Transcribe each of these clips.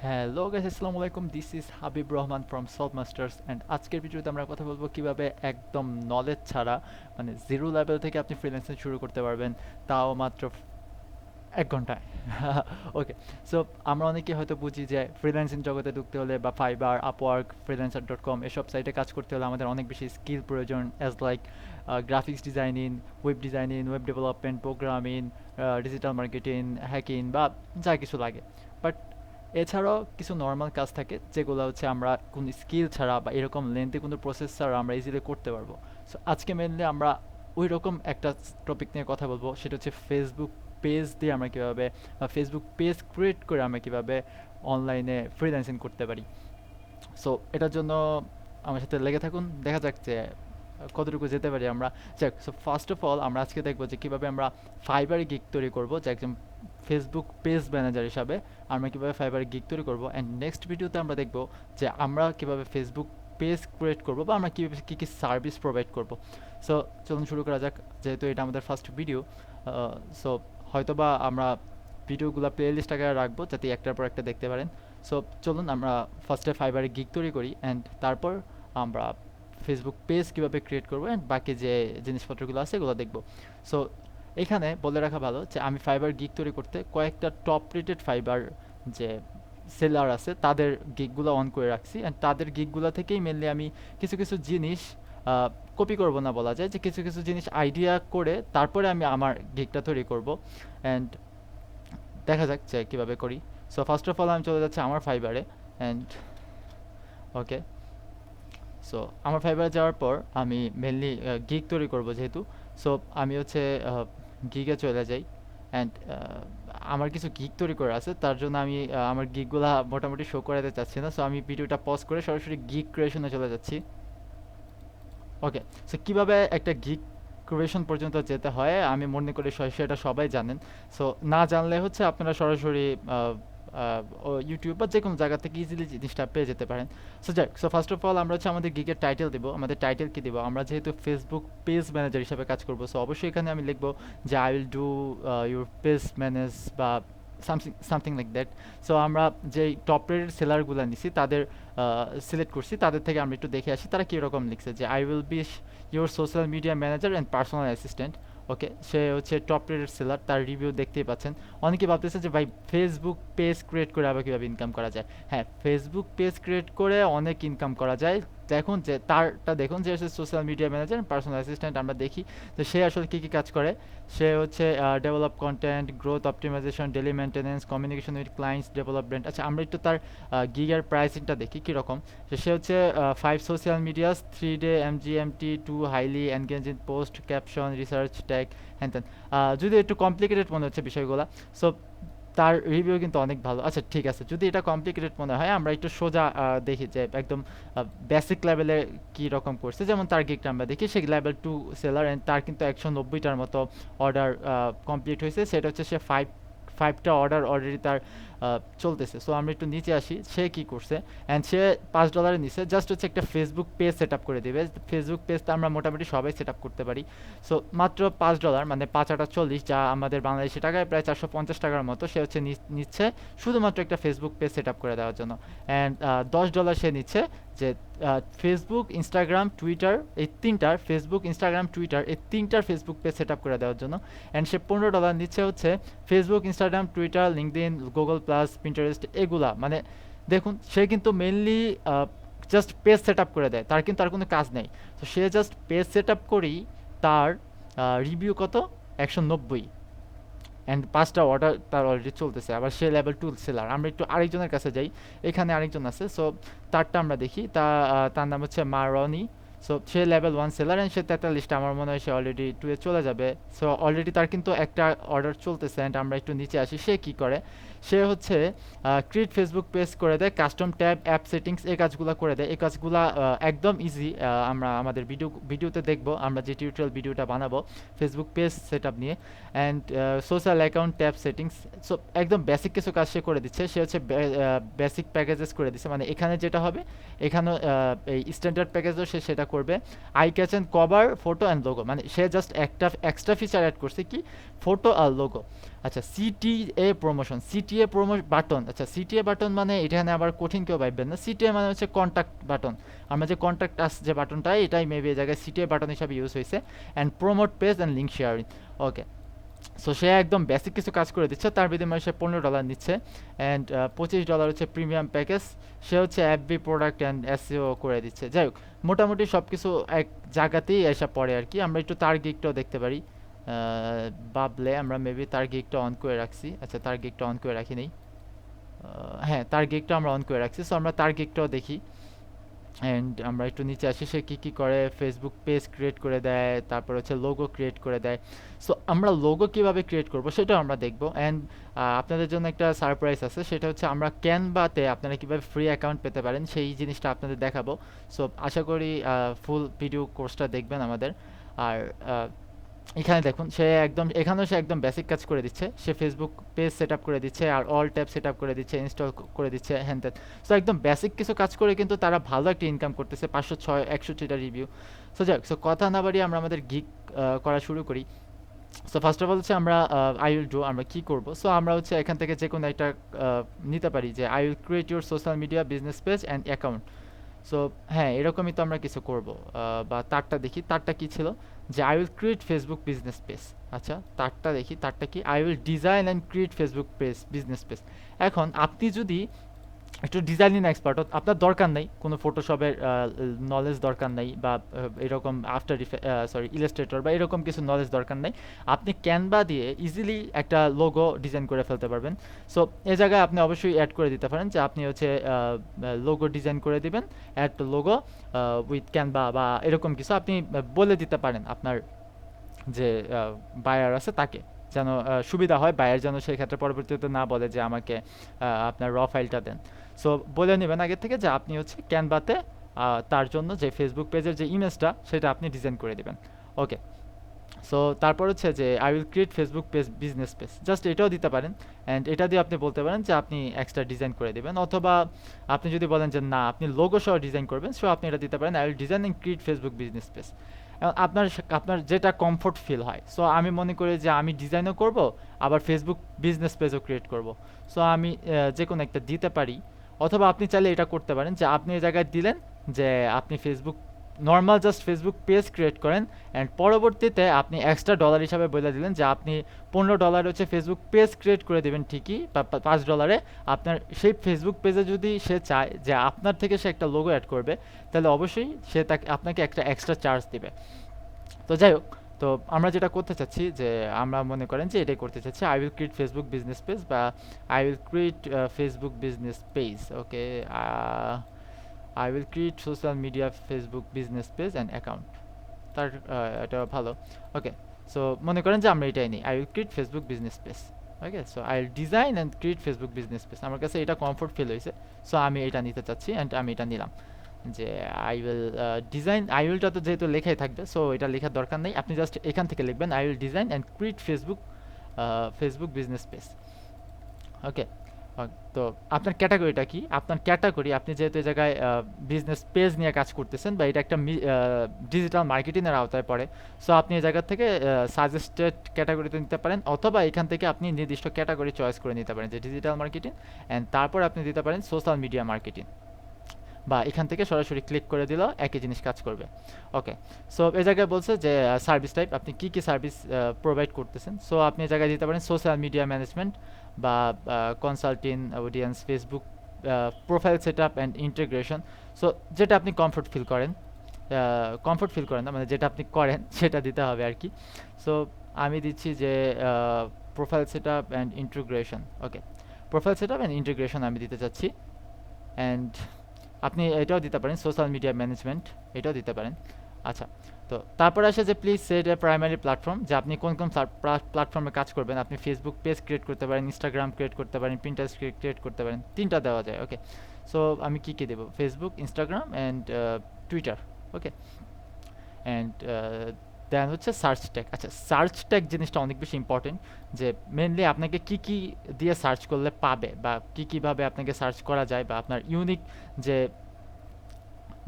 Hello guys, আসসালামু আলাইকুম। This is Habib Rahman from solve masters and আজকের ভিডিওতে আমরা কথা বলবো কিভাবে একদম নলেজ ছাড়া মানে জিরো লেভেল থেকে আপনি ফ্রিল্যান্সিং শুরু করতে পারবেন, তাও মাত্র 1 ঘন্টায়। ওকে, সো আমরা অনেকে হয়তো বুঝি যে ফ্রিল্যান্সিং জগতে ঢুকতে হলে বা ফাইবার, আপওয়ার্ক, ফ্রিল্যান্সার.কম এসব সাইটে কাজ করতে হলে আমাদের অনেক বেশি স্কিল প্রয়োজন, as like graphics designing, web development, programming, digital marketing, hacking বা যা কিছু লাগে। বাট এছাড়াও কিছু নর্মাল কাজ থাকে যেগুলো হচ্ছে আমরা কোনো স্কিল ছাড়া বা এরকম লেন্থে কোনো প্রসেস ছাড়া আমরা ইজিলি করতে পারবো। সো আজকে মেনলি আমরা ওই রকম একটা টপিক নিয়ে কথা বলবো, সেটা হচ্ছে ফেসবুক পেজ দিয়ে আমরা কীভাবে ফেসবুক পেজ ক্রিয়েট করে আমরা কীভাবে অনলাইনে ফ্রিল্যান্সিং করতে পারি। সো এটার জন্য আমার সাথে লেগে থাকুন, দেখা যাক যে কতটুকু যেতে পারি আমরা। যাক, সো ফার্স্ট অফ অল আমরা আজকে দেখবো যে কীভাবে আমরা ফাইবারে গিগ তৈরি করবো, যে একজন ফেসবুক পেজ ম্যানেজার হিসাবে আমরা কীভাবে ফাইবারে গিগ তৈরি করবো। অ্যান্ড নেক্সট ভিডিওতে আমরা দেখবো যে আমরা কীভাবে ফেসবুক পেজ ক্রিয়েট করবো বা আমরা কীভাবে কী কী সার্ভিস প্রোভাইড করবো। সো চলুন শুরু করা যাক, যেহেতু এটা আমাদের ফার্স্ট ভিডিও। সো হয়তোবা আমরা ভিডিওগুলো প্লে লিস্ট আকারে রাখবো যাতে একটার পর একটা দেখতে পারেন। সো চলুন আমরা ফার্স্টে ফাইবারে গিগ তৈরি করি, অ্যান্ড তারপর আমরা ফেসবুক পেজ কীভাবে ক্রিয়েট করবো অ্যান্ড বাকি যে জিনিসপত্রগুলো আছে এগুলো দেখবো। সো এখানে বলে রাখা ভালো যে আমি ফাইবার গিগ তৈরি করতে কয়েকটা টপ রেটেড ফাইবার যে সেলার আছে তাদের গিগগুলো অন করে রাখছি, অ্যান্ড তাদের গিগগুলো থেকেই মেনলি আমি কিছু কিছু জিনিস কপি করব না, বলা যায় যে কিছু কিছু জিনিস আইডিয়া করে তারপরে আমি আমার গিগটা তৈরি করব। অ্যান্ড দেখা যাক যে কীভাবে করি। সো ফার্স্ট অফ অল আমি চলে যাচ্ছি আমার ফাইবারে, অ্যান্ড ওকে, সো আমার ফাইবারে যাওয়ার পর আমি মেনলি গিগ তৈরি করব যেহেতু। সো আমি হচ্ছে গিগে চলে যাই, অ্যান্ড আমার কিছু গিগ তৈরি করা আছে, তার জন্য আমি আমার গিগগুলা মোটামুটি শো করাতে চাচ্ছি না। সো আমি ভিডিওটা পজ করে সরাসরি গিগ ক্রিয়েশনে চলে যাচ্ছি। ওকে, সো কীভাবে একটা গিগ ক্রিয়েশন পর্যন্ত যেতে হয় আমি মনে করি সেটা সবাই জানেন। সো না জানলে হচ্ছে আপনারা সরাসরি ইউটিউব বা যে কোনো জায়গা থেকে ইজিলি জিনিসটা পেয়ে যেতে পারেন। সো যাক, সো ফার্স্ট অফ অল আমরা হচ্ছে আমাদের গিগের টাইটেল দেবো। আমাদের টাইটেল কী দেবো? আমরা যেহেতু ফেসবুক পেজ ম্যানেজার হিসাবে কাজ করবো, সো অবশ্যই এখানে আমি লিখবো যে I will do your page manage বা সামথিং লাইক দ্যাট। সো আমরা যেই টপ রেটেড সেলারগুলো নিছি তাদের সিলেক্ট করছি, তাদের থেকে আমরা একটু দেখে আসি তারা কীরকম লিখছে যে I will be your social media manager and personal assistant. Okay, সে হচ্ছে টপ রেটেড সেলার, তার রিভিউ দেখতেই পাচ্ছেন। অনেকে ভাবতেছে যে ভাই ফেসবুক পেজ ক্রিয়েট করে আবার কীভাবে ইনকাম করা যায়। হ্যাঁ, ফেসবুক পেজ ক্রিয়েট করে অনেক ইনকাম করা যায়। দেখুন যে তারটা দেখুন যে হচ্ছে social media manager personal assistant. আমরা দেখি তো সে আসলে কী কী কাজ করে। সে হচ্ছে develop content, growth optimization, daily maintenance, communication with clients, development. আচ্ছা, আমরা একটু তার গিগার প্রাইসিংটা দেখি কীরকম। সে হচ্ছে 5 social medias, 3 day MGMT, 2 highly engaging post, caption, research, tag, হ্যান ত্যান। যদি একটু কমপ্লিকেটেড মনে হচ্ছে বিষয়গুলো, সো তার রিভিউ কিন্তু অনেক ভালো। আচ্ছা ঠিক আছে, যদি এটা কমপ্লিকেটেড মনে হয় আমরা একটু সোজা দেখি যে একদম বেসিক লেভেলে কী রকম করছে। যেমন তার গিগটা আমরা দেখি, সে লেভেল 2 সেলার, অ্যান্ড তার কিন্তু 190টার মতো অর্ডার কমপ্লিট হয়েছে। সেটা হচ্ছে সে ফাইভটা অর্ডার অলরেডি তার চলতেছে। সো আমরা একটু নিচে আসি, সে কী করছে। অ্যান্ড সে $5 নিছে, জাস্ট হচ্ছে একটা ফেসবুক পেজ সেট আপ করে দেবে। ফেসবুক পেজটা আমরা মোটামুটি সবাই সেট আপ করতে পারি। সো মাত্র $5 মানে 5×8 = 40, যা আমাদের বাংলাদেশি টাকায় প্রায় 450 টাকার মতো সে হচ্ছে নিচ্ছে শুধুমাত্র একটা ফেসবুক পেজ সেট আপ করে দেওয়ার জন্য। অ্যান্ড $10 সে নিচ্ছে যে ফেসবুক, ইনস্টাগ্রাম, টুইটার, এই তিনটার ফেসবুক, ইনস্টাগ্রাম, টুইটার এই তিনটার ফেসবুক পেজ সেট আপ করে দেওয়ার জন্য। অ্যান্ড সে $15 নিচ্ছে হচ্ছে Facebook, Instagram, Twitter, LinkedIn, Google plus, Pinterest এগুলা। মানে দেখুন, সে কিন্তু mainly just page set up করে দেয়, তার কিন্তু আর কোনো কাজ নেই। তো সে জাস্ট পেজ সেট আপ করেই তার রিভিউ কত? 190। অ্যান্ড 5টা অর্ডার তার অলরেডি চলতেছে। আবার সে লেভেল 2 সেলার। আমরা একটু আরেকজনের কাছে যাই, এখানে আরেকজন আছে। সো তারটা আমরা দেখি, তার নাম হচ্ছে মারনি। সো সে লেভেল 1 সেলার, অ্যান্ড সে 43টা, আমার মনে হয় সে অলরেডি 2 এ চলে যাবে। সো অলরেডি তার কিন্তু একটা অর্ডার চলতেছে। অ্যান্ড আমরা একটু নিচে আসি, সে কী করে। সে হচ্ছে ক্রিয়েট ফেসবুক পেজ করে দেয়, কাস্টম ট্যাব, অ্যাপ সেটিংস এই কাজগুলো করে দেয়। এই কাজগুলো একদম ইজি, আমরা আমাদের ভিডিওতে দেখবো, আমরা যে টিউটোরিয়াল ভিডিওটা বানাবো ফেসবুক পেজ সেট আপ নিয়ে। And social account, tab settings, so একদম বেসিক কিছু কাজ সে করে দিচ্ছে। সে হচ্ছে বেসিক প্যাকেজেস করে দিচ্ছে, মানে এখানে যেটা হবে এখানেও এই স্ট্যান্ডার্ড প্যাকেজও সে সেটা করবে। I catch and cover, photo and logo, মানে সে জাস্ট একটা এক্সট্রা ফিচার অ্যাড করছে কি, ফটো আর লোগো। আচ্ছা, সিটিএ প্রমোশন, সিটিএ বাটন। আচ্ছা, সিটিএ বাটন মানে এখানে আবার কঠিন কেউ ভাববেন না। সিটিএ মানে হচ্ছে কন্টাক্ট বাটন। আমরা যে কন্টাক্ট আস যে বাটনটা, এটাই মেবি এই জায়গায় সিটিএ বাটন হিসাবে ইউজ হয়েছে। And promote page and link sharing. Okay, so সে একদম বেসিক কিছু কাজ করে দিচ্ছে, তার বিনিময়ে সে $15 নিচ্ছে। অ্যান্ড $25 হচ্ছে প্রিমিয়াম প্যাকেজ। সে হচ্ছে এফবি প্রোডাক্ট অ্যান্ড এসইও করে দিচ্ছে। যাই হোক, মোটামুটি সব কিছু এক জায়গাতেই এসে পড়ে আর কি। আমরা একটু তার গিকটাও দেখতে পারি। বাবলে আমরা মেবি তার গিকটা অন করে রাখছি। আচ্ছা, তার গিকটা অন করে রাখি নেই। হ্যাঁ, তার গিকটা আমরা অন করে রাখছি, সো আমরা তার গিকটাও দেখি। অ্যান্ড আমরা একটু নিচে আসি, সে কী কী করে। ফেসবুক পেজ ক্রিয়েট করে দেয়, তারপর হচ্ছে লোগো ক্রিয়েট করে দেয়। সো আমরা লোগো কীভাবে ক্রিয়েট করবো সেটাও আমরা দেখবো। অ্যান্ড আপনাদের জন্য একটা সারপ্রাইজ আছে, সেটা হচ্ছে আমরা ক্যানভাতে আপনারা কীভাবে ফ্রি অ্যাকাউন্ট পেতে পারেন সেই জিনিসটা আপনাদের দেখাবো। সো আশা করি ফুল ভিডিও কোর্সটা দেখবেন আমাদের। আর এখানে দেখুন, এখানেও সে একদম বেসিক কাজ করে দিচ্ছে। সে ফেসবুক পেজ সেট আপ করে দিচ্ছে, আর অল ট্যাব সেট আপ করে দিচ্ছে, ইনস্টল করে দিচ্ছে, হ্যান ত্যান। সো একদম বেসিক কিছু কাজ করে কিন্তু তারা ভালো একটা ইনকাম করতেছে, 506-160টা রিভিউ। সো যাক, সো কথা না বাড়িয়ে আমরা আমাদের গিগ করা শুরু করি। সো ফার্স্ট অফ অল হচ্ছে আমরা আই উইল ডু, আমরা কী করবো। সো আমরা হচ্ছে এখান থেকে যে কোনো একটা নিতে পারি, যে I will create your social media business page and account. So হ্যাঁ, এরকমই তো আমরা কিছু করব। বা তারটা দেখি, তারটা কি ছিল, যে I will create Facebook business page. আচ্ছা, তারটা দেখি, তারটা কি, I will design and create Facebook page business page. এখন আপনি যদি একটু ডিজাইনিং এক্সপার্ট, আপনার দরকার নেই কোনো ফটোশপের নলেজ, দরকার নেই, বা এরকম ইলাস্ট্রেটর বা এরকম কিছু নলেজ দরকার নেই। আপনি ক্যানভা দিয়ে ইজিলি একটা লোগো ডিজাইন করে ফেলতে পারবেন। সো এই জায়গায় আপনি অবশ্যই অ্যাড করে দিতে পারেন যে আপনি হচ্ছে লোগো ডিজাইন করে দিবেন, অ্যাড লোগো উইথ ক্যানভা বা এরকম কিছু আপনি বলে দিতে পারেন আপনার যে বায়ার আছে তাকে, যেন সুবিধা হয় বায়ার, যেন সেই ক্ষেত্রে পরবর্তীতে না বলে যে আমাকে আপনার র ফাইলটা দেন। সো বলে নেবেন আগে থেকে যে আপনি হচ্ছে ক্যানভাতে তার জন্য যে ফেসবুক পেজের যে ইমেজটা সেটা আপনি ডিজাইন করে দেবেন। ওকে, সো তারপর হচ্ছে যে I will create Facebook page business page, just এটাও দিতে পারেন। অ্যান্ড এটা দিয়ে আপনি বলতে পারেন যে আপনি এক্সট্রা ডিজাইন করে দেবেন, অথবা আপনি যদি বলেন যে না আপনি লোগো সহ ডিজাইন করবেন, সো আপনি এটা দিতে পারেন I will design and create Facebook business page. আপনার আপনার যেটা কমফোর্ট ফিল হয়। সো আমি মনে করি যে আমি ডিজাইনও করব, আবার ফেসবুক বিজনেস পেজও ক্রিয়েট করব। সো আমি যে কোনো একটা দিতে পারি। অথবা আপনি চাইলে এটা করতে পারেন যে আপনি এই জায়গায় দিলেন যে আপনি Facebook normal just Facebook page create করেন, অ্যান্ড পরবর্তীতে আপনি এক্সট্রা ডলার হিসাবে বলে দিলেন যে আপনি $15 হচ্ছে ফেসবুক পেজ ক্রিয়েট করে দেবেন ঠিকই, বা $5 আপনার সেই ফেসবুক পেজে যদি সে চায় যে আপনার থেকে সে একটা লোগো অ্যাড করবে, তাহলে অবশ্যই সে আপনাকে একটা এক্সট্রা চার্জ দিবে। তো যাই হোক, তো আমরা যেটা করতে চাচ্ছি, যে আমরা মনে করেন যে এটাই করতে চাচ্ছি, I will create Facebook business page, বা I will create Facebook business page. Okay, I will create social media Facebook business page and account. তার এটা ভালো। ওকে, সো মনে করেন যে আমরা এটাই নিই, I will create Facebook business page. Okay, so I will design and create Facebook business page. আমার কাছে এটা কমফোর্ট ফিল হয়েছে, সো আমি এটা নিতে চাচ্ছি, অ্যান্ড আমি এটা নিলাম। যে আই উইল ডিজাইন, আই উইলটা তো যেহেতু লেখাই থাকবে, সো এটা লেখার দরকার নেই, আপনি জাস্ট এখান থেকে লিখবেন I will design and create Facebook business page. Okay, তো আপনার ক্যাটাগরিটা কি, আপনার ক্যাটাগরি, আপনি যেহেতু এই জায়গায় বিজনেস পেজ নিয়ে কাজ করতেছেন, বা এটা একটা ডিজিটাল মার্কেটিংয়ের আওতায় পড়ে, সো আপনি এই জায়গা থেকে সাজেস্টেড ক্যাটাগরিতে নিতে পারেন, অথবা এখান থেকে আপনি নির্দিষ্ট ক্যাটাগরি চয়েস করে নিতে পারেন, যে ডিজিটাল মার্কেটিং, অ্যান্ড তারপর আপনি দিতে পারেন সোশ্যাল মিডিয়া মার্কেটিং, বা এখান থেকে সরাসরি ক্লিক করে দিলেও একই জিনিস কাজ করবে। ওকে, সো এই জায়গায় বলছে যে সার্ভিস টাইপ, আপনি কী কী সার্ভিস প্রোভাইড করতেছেন। সো আপনি এই জায়গায় দিতে পারেন সোশ্যাল মিডিয়া ম্যানেজমেন্ট, বা consulting, audience, Facebook profile set up and integration. So যেটা আপনি কমফোর্ট ফিল করেন না, মানে যেটা আপনি করেন সেটা দিতে হবে আর কি। সো আমি দিচ্ছি যে profile set up and integration. Okay, profile set up and integration আমি দিতে চাচ্ছি। অ্যান্ড আপনি এটাও দিতে পারেন সোশ্যাল মিডিয়া ম্যানেজমেন্ট, এটাও দিতে পারেন। আচ্ছা, তো তারপর আসে যে please set a primary platform, যে আপনি কোন কোন প্ল্যাটফর্মে কাজ করবেন। আপনি ফেসবুক পেজ ক্রিয়েট করতে পারেন, ইনস্টাগ্রাম ক্রিয়েট করতে পারেন, পিন্টারেস্ট ক্রিয়েট করতে পারেন, তিনটা দেওয়া যায়। ওকে, সো আমি কী কী দেবো, Facebook, Instagram and Twitter. Okay, and then হচ্ছে সার্চ ট্যাগ। আচ্ছা, সার্চ ট্যাগ জিনিসটা অনেক বেশি ইম্পর্টেন্ট, যে মেনলি আপনাকে কী কী দিয়ে সার্চ করলে পাবে, বা কীভাবে আপনাকে সার্চ করা যায়, বা আপনার ইউনিক যে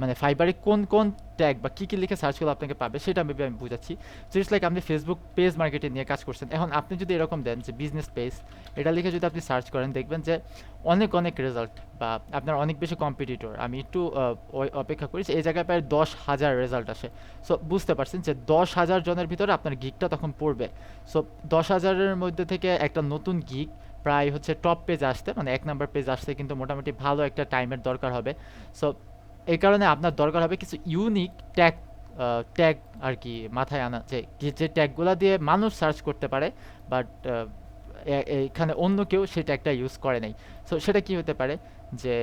মানে ফাইবারে কোন কোন ট্যাগ বা কি লিখে সার্চ করলে আপনাকে পাবে সেটা মেবি আমি বুঝাচ্ছি। সো ইটস লাইক আপনি ফেসবুক পেজ মার্কেটিং নিয়ে কাজ করছেন, এখন আপনি যদি এরকম দেন যে বিজনেস পেজ, এটা লিখে যদি আপনি সার্চ করেন দেখবেন যে অনেক অনেক রেজাল্ট বা আপনার অনেক বেশি কম্পিটিটর। আমি একটু অপেক্ষা করি, এই জায়গায় প্রায় 10,000 রেজাল্ট আসে। সো বুঝতে পারছেন যে 10,000 জনের ভিতরে আপনার গিগটা তখন পড়বে। সো 10,000-এর মধ্যে থেকে একটা নতুন গিগ প্রায় হচ্ছে টপ পেজ আসতে, মানে 1 নাম্বার পেজ আসতে কিন্তু মোটামুটি ভালো একটা টাইমের দরকার হবে। সো এই কারণে আপনার দরকার হবে কিছু ইউনিক ট্যাগ, ট্যাগ আর কি মাথায় আনা, যে যে ট্যাগগুলো দিয়ে মানুষ সার্চ করতে পারে বাট এখানে অন্য কেউ সেই ট্যাগটা ইউজ করে নাই। সো সেটা কি হতে পারে যে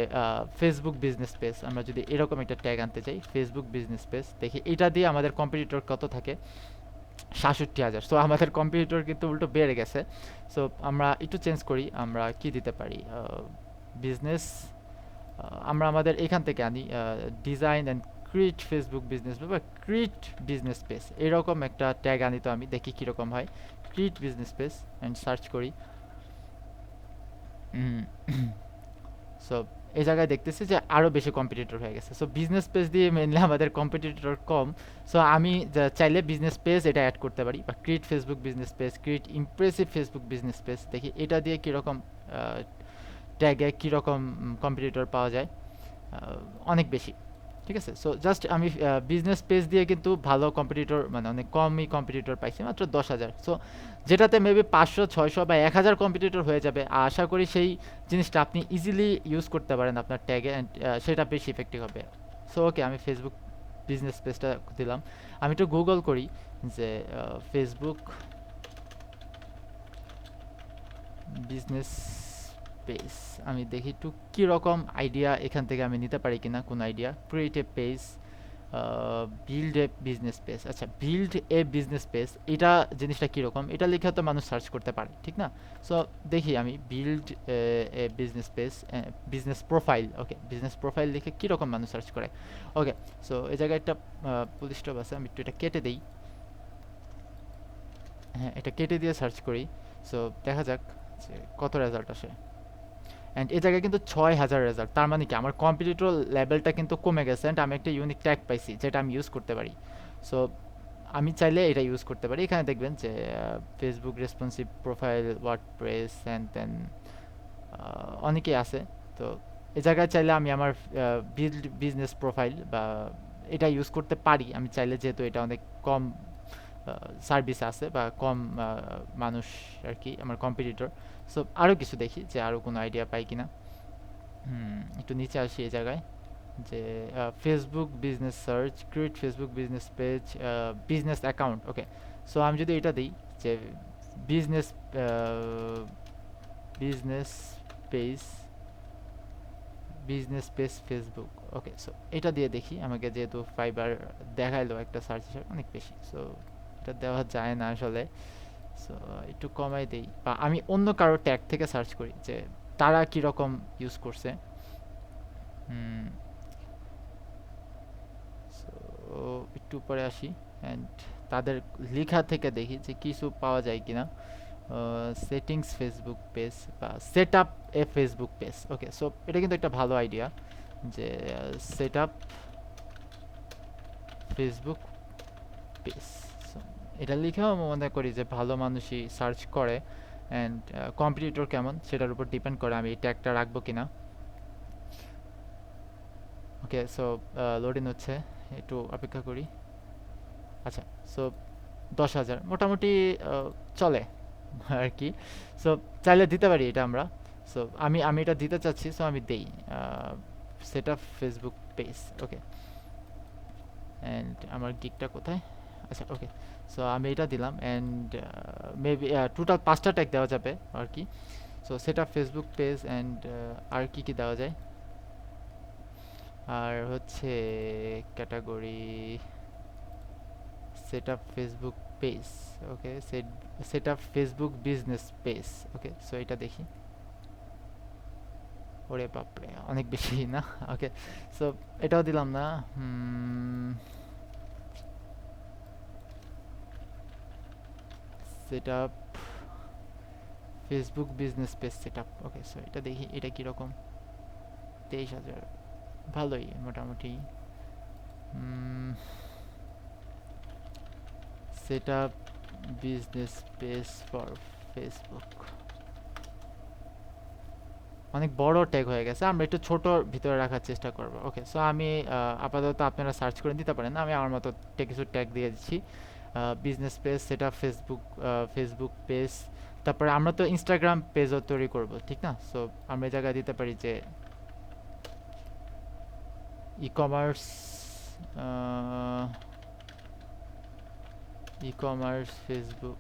ফেসবুক বিজনেস পেজ, আমরা যদি এরকম একটা ট্যাগ আনতে চাই ফেসবুক বিজনেস পেজ, দেখি এটা দিয়ে আমাদের কম্পিটিটর কত থাকে, 67,000। সো আমাদের কম্পিটিটর কিন্তু উল্টো বেড়ে গেছে। সো আমরা একটু চেঞ্জ করি, আমরা কি দিতে পারি, বিজনেস, আমরা আমাদের এখান থেকে আনি design and create Facebook business বা ক্রিয়েট বিজনেস পেজ, এরকম একটা ট্যাগ আনি। তো আমি দেখি কীরকম হয়, create business page and search করি। সো এই জায়গায় দেখতেছি যে আরও বেশি কম্পিটিটর হয়ে গেছে। সো বিজনেস পেজ দিয়ে মেনলি আমাদের কম্পিটিটর কম। সো আমি চাইলে বিজনেস পেজ এটা অ্যাড করতে পারি, বা create Facebook business page, create impressive Facebook business page, দেখি এটা দিয়ে কীরকম ট্যাগে কীরকম কম্পিটিটর পাওয়া যায়, অনেক বেশি। ঠিক আছে, সো জাস্ট আমি বিজনেস পেজ দিয়ে কিন্তু ভালো কম্পিটিটর, মানে অনেক কমই কম্পিটিটর পাইছি, মাত্র 10,000। সো যেটাতে মেবি 500, 600 বা 1,000 কম্পিটিটর হয়ে যাবে, আশা করি সেই জিনিসটা আপনি ইজিলি ইউজ করতে পারেন আপনার ট্যাগে, অ্যান্ড সেটা বেশি ইফেক্টিভ হবে। সো ওকে, আমি ফেসবুক বিজনেস পেজটা দিলাম। আমি একটু গুগল করি যে ফেসবুক বিজনেস পেজ, আমি দেখি একটু কীরকম আইডিয়া এখান থেকে আমি নিতে পারি কিনা, কোন idea, create a page, build a business page. আচ্ছা, বিল্ড এ বিজনেস পেজ, এটা জিনিসটা কীরকম, এটা লিখে তো মানুষ সার্চ করতে পারে, ঠিক না? সো দেখি আমি build a business page, business profile, okay, business profile লিখে কীরকম মানুষ সার্চ করে। ওকে, সো এই জায়গায় একটা পুলিশ স্টপ আছে, আমি একটু এটা কেটে দিই। হ্যাঁ, এটা কেটে দিয়ে সার্চ করি। সো দেখা যাক যে কত রেজাল্ট আসে। অ্যান্ড এই জায়গায় কিন্তু 6,000 রেজাল্ট, তার মানে কি আমার কম্পিটিটর লেভেলটা কিন্তু কমে গেছে, অ্যান্ড আমি একটা ইউনিক ট্যাগ পাইছি যেটা আমি ইউজ করতে পারি। সো আমি চাইলে এটা ইউজ করতে পারি। এখানে দেখবেন যে Facebook responsive profile, WordPress and then অনেকেই আছে। তো এই জায়গায় চাইলে আমি আমার বিল্ড বিজনেস প্রোফাইল বা এটা ইউজ করতে পারি আমি চাইলে, যেহেতু এটা অনেক কম সার্ভিস আছে বা কম মানুষ আর কি আমার কম্পিটিটর। সো আরও কিছু দেখি যে আরও কোনো আইডিয়া পাই কিনা। একটু নিচে আসি এই জায়গায়, যে Facebook business search, create Facebook business page, business account. Okay, so আমি যদি এটা দিই যে business business page, business page Facebook. Okay, so এটা দিয়ে দেখি, আমাকে যেহেতু ফাইবার দেখাইলো একটা সার্চ হিসাবে অনেক বেশি, সো এটা দেওয়া যায় না আসলে। সো একটু কমাই দেই, বা আমি অন্য কারো ট্যাগ থেকে সার্চ করি যে তারা কীরকম ইউজ করছে। সো একটু উপরে আসি অ্যান্ড তাদের লেখা থেকে দেখি যে কিছু পাওয়া যায় কিনা। সেটিংস ফেসবুক পেজ বা সেট আপ এ ফেসবুক পেজ। ওকে, সো এটা কিন্তু একটা ভালো আইডিয়া যে সেট আপ ফেসবুক পেজ। এটা লিখেও মনে করি যে ভালো মানুষই সার্চ করে, অ্যান্ড কম্পিটিটর কেমন সেটার উপর ডিপেন্ড করে আমি এই ট্যাগটা রাখবো কিনা। ওকে, সো লোডিং হচ্ছে, একটু অপেক্ষা করি। আচ্ছা, সো 10,000 মোটামুটি চলে আর কি। সো চাইলে দিতে পারি এটা আমরা। সো আমি আমি এটা দিতে চাচ্ছি, সো আমি দেই set up Facebook page. Okay, and আমার গিকটা কোথায়? আচ্ছা, ওকে, সো আমি এটা দিলাম, অ্যান্ড মেবি টোটাল 5টা ট্যাগ দেওয়া যাবে আর কি। So set up Facebook page, and আর কি কি দেওয়া যায়, আর হচ্ছে category set up Facebook page. Okay, set up Facebook business page. Okay, so এটা দেখি, ওরে বাপরে অনেক বেশি না। ওকে, সো এটাও দিলাম না। Set up Facebook business page set up. Okay, so এটা দেখি এটা কীরকম। 23,000, ভালোই মোটামুটি। Set up business page for Facebook, অনেক বড় ট্যাগ হয়ে গেছে, আমরা একটু ছোট ভিতরে রাখার চেষ্টা করব। ওকে, সো আমি আপাতত আপনারা সার্চ করে দিতে পারেন, আমি আমার মতো কিছু ট্যাগ দিয়ে দিচ্ছি। বিজনেস পেজ, সেটা ফেসবুক, ফেসবুক পেজ, তারপরে আমরা তো ইনস্টাগ্রাম পেজও তৈরি করব, ঠিক না? সো আমরা এই জায়গায় দিতে পারি যে e commerce, e commerce Facebook,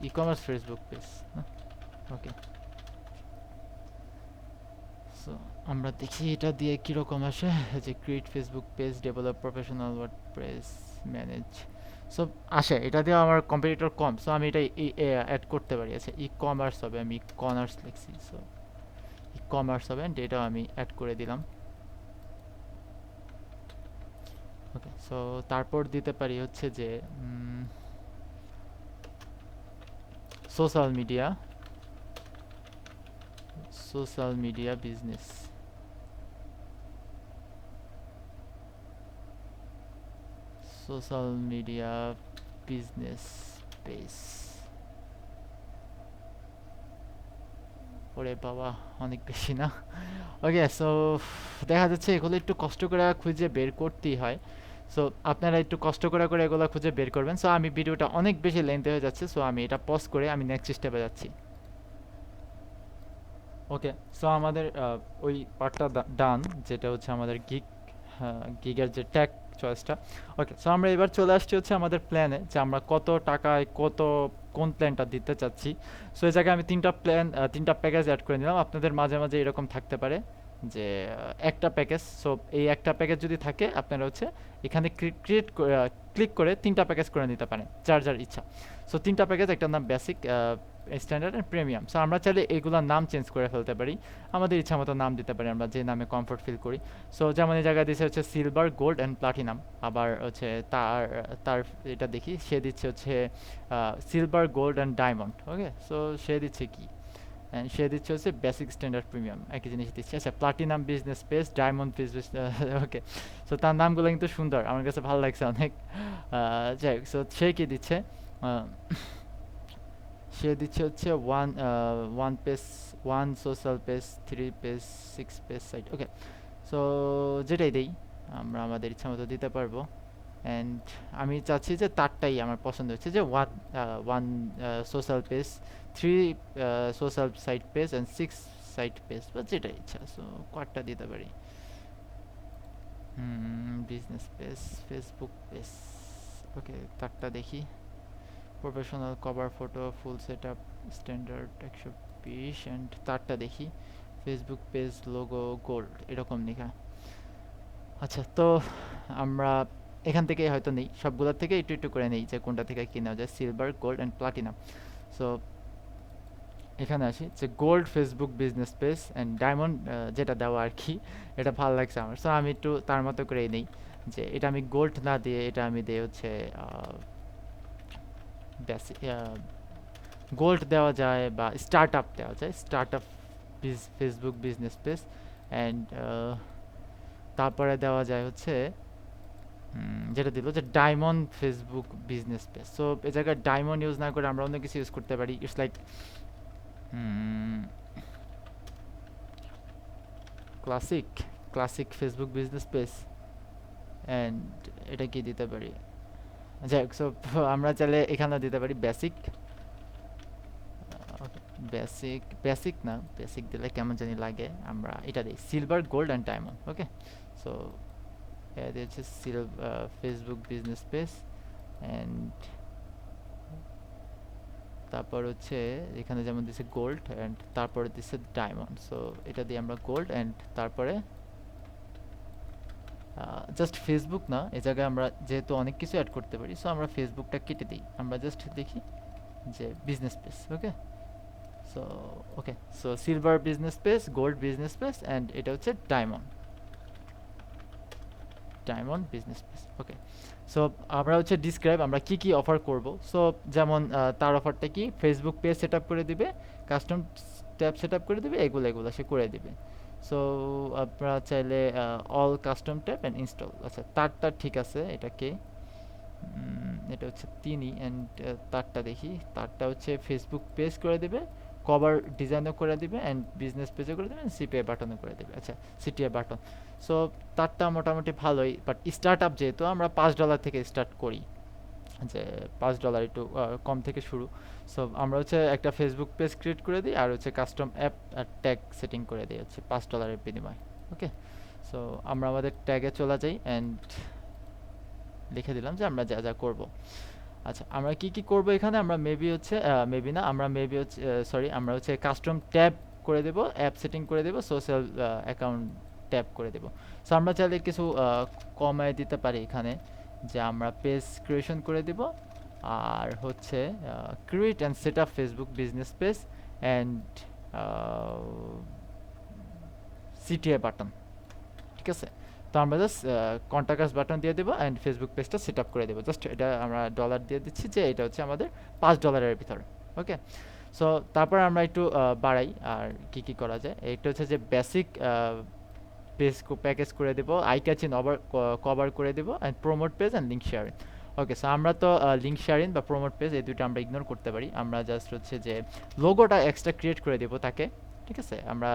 e commerce Facebook page. Okay, so আমরা দেখি এটা দিয়ে কীরকম আসে, যে create Facebook page, develop professional WordPress, manage. So আসে, এটা দিয়ে আমার কম্পিটিটর কম, সো আমি এটা অ্যাড করতে পারি। আচ্ছা, ই কমার্স হবে, আমি ই কমার্স লিখছি, সো ই কমার্স হবে, অ্যান্ড এটাও আমি অ্যাড করে দিলাম। ওকে, সো তারপর দিতে পারি হচ্ছে যে social media, social media business, social media business page. ওরে বাবা, অনেক বেশি না? ওকে, সো দেখা যাচ্ছে এগুলো একটু কষ্ট করে খুঁজে বের করতেই হয়। সো আপনারা একটু কষ্ট করে করে এগুলো খুঁজে বের করবেন। সো আমি ভিডিওটা অনেক বেশি লেন্থ হয়ে যাচ্ছে, সো আমি এটা পজ করে আমি নেক্সট স্টেপে যাচ্ছি। ওকে, সো আমাদের ওই পার্টটা ডান, যেটা হচ্ছে আমাদের গিগের যে ট্যাগ চয়েসটা। ওকে, সো আমরা এবার চলে আসছি হচ্ছে আমাদের প্ল্যানে, যে আমরা কত টাকায় কোন প্ল্যানটা দিতে চাচ্ছি। সো এই জায়গায় আমি তিনটা প্যাকেজ অ্যাড করে নিলাম। আপনাদের মাঝে মাঝে এরকম থাকতে পারে যে একটা প্যাকেজ, সো এই একটা প্যাকেজ যদি থাকে আপনারা হচ্ছে এখানে ক্লিক করে তিনটা প্যাকেজ করে নিতে পারেন, যার যার ইচ্ছা। সো তিনটা প্যাকেজ, একটার নাম basic, standard and premium. So আমরা চাইলে এগুলোর নাম চেঞ্জ করে ফেলতে পারি, আমাদের ইচ্ছা মতো নাম দিতে পারি আমরা যে নামে কমফোর্ট ফিল করি। সো যেমন এই জায়গায় দিচ্ছে হচ্ছে সিলভার, গোল্ড অ্যান্ড প্লাটিনাম। আবার হচ্ছে তার তার এটা দেখি, সে দিচ্ছে হচ্ছে silver, gold and diamond. Okay, so সে দিচ্ছে কি, অ্যান্ড সে দিচ্ছে হচ্ছে বেসিক, স্ট্যান্ডার্ড, প্রিমিয়াম, একই জিনিস দিচ্ছে। আচ্ছা, platinum business page, diamond business. Okay, so তার নামগুলো কিন্তু সুন্দর, আমার কাছে ভালো লাগছে অনেক। যাই হোক, সো সে কি দিচ্ছে, সে দিচ্ছে হচ্ছে one page, one social page, 3 page, 6 page site. Okay, so যেটাই দেই আমরা আমাদের ইচ্ছা মতো দিতে পারবো। অ্যান্ড আমি চাচ্ছি যে তারটাই আমার পছন্দ হচ্ছে, যে one social page, 3 social site page and 6 site page, বা যেটা ইচ্ছা। সো কোয়ারটা দিতে পারি। Business page, Facebook page. Okay, তারটা দেখি, professional cover photo, full set up, standard 120, and তারটা দেখি ফেসবুক পেজ, লোগো, গোল্ড, এরকম লেখা। আচ্ছা, তো আমরা এখান থেকে হয়তো নেই, সবগুলোর থেকে একটু একটু করে নেই যে কোনটা থেকে কি নেওয়া যায়, silver, gold and platinum. So এখানে আসি, যে gold Facebook business page and diamond, যেটা দেওয়া আর কি, এটা ভালো লাগছে আমার। সো আমি একটু তার মতো করেই নেই, যে এটা আমি গোল্ড না দিয়ে এটা আমি দিই হচ্ছে বেসিক, গোল্ড দেওয়া যায় বা স্টার্ট আপ দেওয়া যায়, start up Facebook business page. And তারপরে দেওয়া যায় হচ্ছে যেটা দিল যে diamond Facebook business page. So এই জায়গায় ডায়মন্ড ইউজ না করে আমরা অন্য কিছু ইউজ করতে পারি। It's like classic, classic Facebook business page. And এটা কি দিতে পারি, যাই হোক, সো আমরা চাইলে এখানে দিতে পারি বেসিক। বেসিক, বেসিক না, বেসিক দিলে কেমন জানি লাগে, আমরা এটা দিই silver, gold and diamond. Okay, so এটা হচ্ছে ফেসবুক বিজনেস পেজ। অ্যান্ড তারপর হচ্ছে এখানে যেমন দিচ্ছে গোল্ড, অ্যান্ড তারপরে দিচ্ছে ডায়মন্ড। সো এটা দিয়ে আমরা গোল্ড, অ্যান্ড তারপরে জাস্ট ফেসবুক না, এই জায়গায় আমরা যেহেতু অনেক কিছু অ্যাড করতে পারি, সো আমরা ফেসবুকটা কেটে দিই, আমরা জাস্ট দেখি যে business page. Okay, so okay, so silver business page, gold business page, and এটা হচ্ছে diamond, diamond business page. Okay, so আমরা হচ্ছে ডিসক্রাইব আমরা কি কি অফার করব। সো যেমন তার অফারটা কি, ফেসবুক পেজ সেট আপ করে দিবে, কাস্টম ট্যাব সেট আপ করে দিবে, এগুলো সে করে দিবে। সো আপনারা চাইলে all custom tab and install. আচ্ছা, তারটা ঠিক আছে, এটা কে? এটা হচ্ছে তিনি। অ্যান্ড তারটা দেখি, তারটা হচ্ছে ফেসবুক পেজ করে দেবে, কভার ডিজাইনও করে দিবে, অ্যান্ড বিজনেস পেজও করে দেবে, সিপিআই বাটনও করে দেবে। আচ্ছা, সিটিআই বাটন। সো তারটা মোটামুটি ভালোই, বাট স্টার্ট আপ যেহেতু আমরা $5 থেকে স্টার্ট করি, যে $5 একটু কম থেকে শুরু। সো আমরা হচ্ছে একটা ফেসবুক পেজ ক্রিয়েট করে দিই, আর হচ্ছে কাস্টম অ্যাপ আর ট্যাগ সেটিং করে দিই হচ্ছে $5 বিনিময়ে। ওকে, সো আমরা আমাদের ট্যাগে চলে যাই অ্যান্ড লিখে দিলাম যে আমরা যা যা করব। আচ্ছা, আমরা কি কি করব এখানে? আমরা মেবি হচ্ছে মেবি না, আমরা মেবি হচ্ছে সরি, আমরা হচ্ছে কাস্টম ট্যাব করে দেব, অ্যাপ সেটিং করে দেব, সোশ্যাল অ্যাকাউন্ট ট্যাব করে দেব। সো আমরা চাইলে কিছু কমায় দিতে পারি এখানে, যে আমরা পেজ ক্রিয়েশন করে দেব, আর হচ্ছে create and set up Facebook business page and CTA button. ঠিক আছে, তো আমরা জাস্ট কন্ট্যাক্ট আস বাটন দিয়ে দেবো অ্যান্ড ফেসবুক পেজটা সেট আপ করে দেবো। জাস্ট এটা আমরা ডলার দিয়ে দিচ্ছি যে এটা হচ্ছে আমাদের $5 ভিতরে। ওকে, সো তারপর আমরা একটু বাড়াই, আর কি কি করা যায়। এটা হচ্ছে যে বেসিক পেজ প্যাকেজ করে দেবো, আই ক্যাচিং কভার করে দেবো, and promote page and link sharing. Okay, so আমরা তো লিঙ্ক শেয়ারিং বা প্রমোট পেজ এই দুটো আমরা ইগনোর করতে পারি। আমরা জাস্ট হচ্ছে যে লোগোটা এক্সট্রা ক্রিয়েট করে দেবো তাকে। ঠিক আছে, আমরা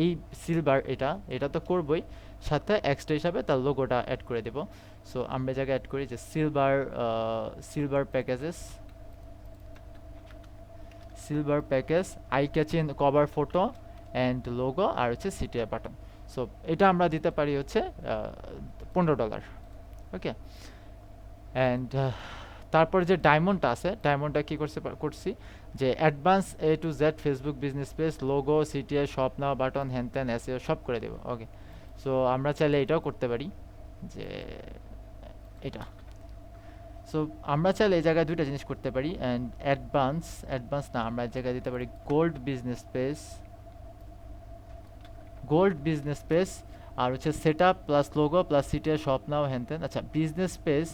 এই সিলভার এটা এটা তো করবই, সাথে এক্সট্রা হিসাবে তার লোগোটা অ্যাড করে দেবো। সো আমরা জায়গায় অ্যাড করি যে silver packages, silver package, eye catching cover photo and logo, আর হচ্ছে সিটিআই বাটন। সো এটা আমরা দিতে পারি হচ্ছে $15। ওকে, অ্যান্ড তারপর যে ডায়মন্ডটা আছে, ডায়মন্ডটা কী করছি যে advance A to Z Facebook business page, logo, CTI, shop now button, হ্যান ত্যান, এসইও সব করে দেবো। ওকে, সো আমরা চাইলে এটাও করতে পারি, যে এটা। সো আমরা চাইলে এই জায়গায় দুইটা জিনিস করতে পারি, অ্যান্ড অ্যাডভান্স না, আমরা এই জায়গায় দিতে পারি গোল্ড বিজনেস পেজ, আর হচ্ছে set up plus logo plus CTI, shop নাও, হ্যান ত্যান। আচ্ছা, business page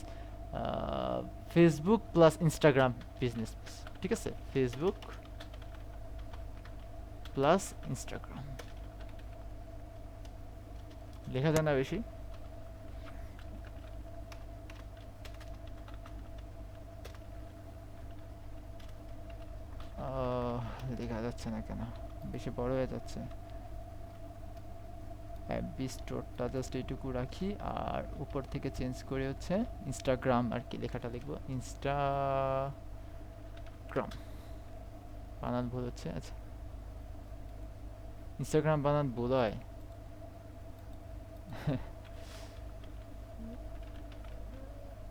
Facebook plus Instagram business page. ঠিক আছে, ফেসবুক প্লাস ইনস্টাগ্রাম, লেখা যায় না বেশি? লেখা যাচ্ছে না কেন? বেশি বড় হয়ে যাচ্ছে। অ্যাপি স্টোরটা জাস্ট এইটুকু রাখি, আর উপর থেকে চেঞ্জ করে হচ্ছে ইনস্টাগ্রাম আর কি লেখাটা লিখবো, ইনস্টাগ্রাম। বানান ভুল হচ্ছে। আচ্ছা, ইনস্টাগ্রাম বানান ভুল হয়?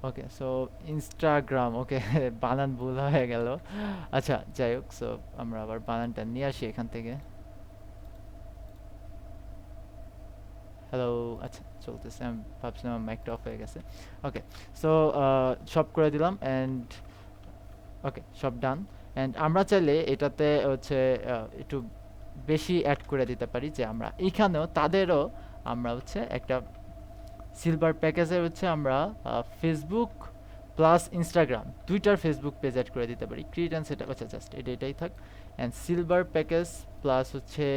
ওকে, সো ইনস্টাগ্রাম, ওকে বানান ভুল হয়ে গেল। আচ্ছা, যাই হোক, সো আমরা আবার বানানটা নিয়ে আসি এখান থেকে। হ্যালো, আচ্ছা চলতেছে, আমি ভাবছিলাম আমার মাইকটা অফ হয়ে গেছে। ওকে, সো সব করে দিলাম, অ্যান্ড ওকে, সব ডান। অ্যান্ড আমরা চাইলে এটাতে হচ্ছে একটু বেশি অ্যাড করে দিতে পারি, যে আমরা এইখানেও তাদেরও আমরা হচ্ছে একটা সিলভার প্যাকেজে হচ্ছে আমরা ফেসবুক প্লাস ইনস্টাগ্রাম দুইটার ফেসবুক পেজ অ্যাড করে দিতে পারি, ক্রিয়েট অ্যান্ড সেট আপ। আচ্ছা, জাস্ট এটাই থাক। অ্যান্ড সিলভার প্যাকেজ প্লাস হচ্ছে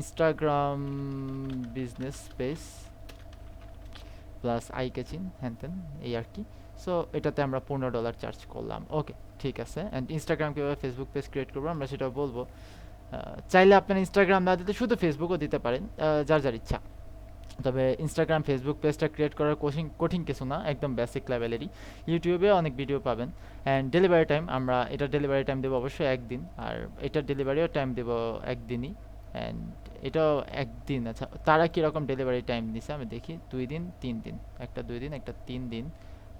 Instagram business page plus eye catching, হ্যান ত্যান, এই আর কি। সো এটাতে আমরা $15 চার্জ করলাম। ওকে, ঠিক আছে। অ্যান্ড ইনস্টাগ্রাম কীভাবে ফেসবুক পেজ ক্রিয়েট করবো আমরা সেটাও বলবো। চাইলে আপনার ইনস্টাগ্রাম না দিতে শুধু ফেসবুকও দিতে পারেন, যার যার ইচ্ছা। তবে ইনস্টাগ্রাম ফেসবুক পেজটা ক্রিয়েট করার কঠিন কিছু না, একদম বেসিক লেভেলেরই। ইউটিউবে অনেক ভিডিও পাবেন। অ্যান্ড ডেলিভারি টাইম, আমরা এটা ডেলিভারি টাইম দেবো অবশ্যই একদিন, আর এটার ডেলিভারিও টাইম দেবো একদিনই। অ্যান্ড এটাও একদিন। আচ্ছা, তারা কীরকম ডেলিভারি টাইম দিছে আমি দেখি, 2 দিন 3 দিন, একটা 2 দিন একটা 3 দিন,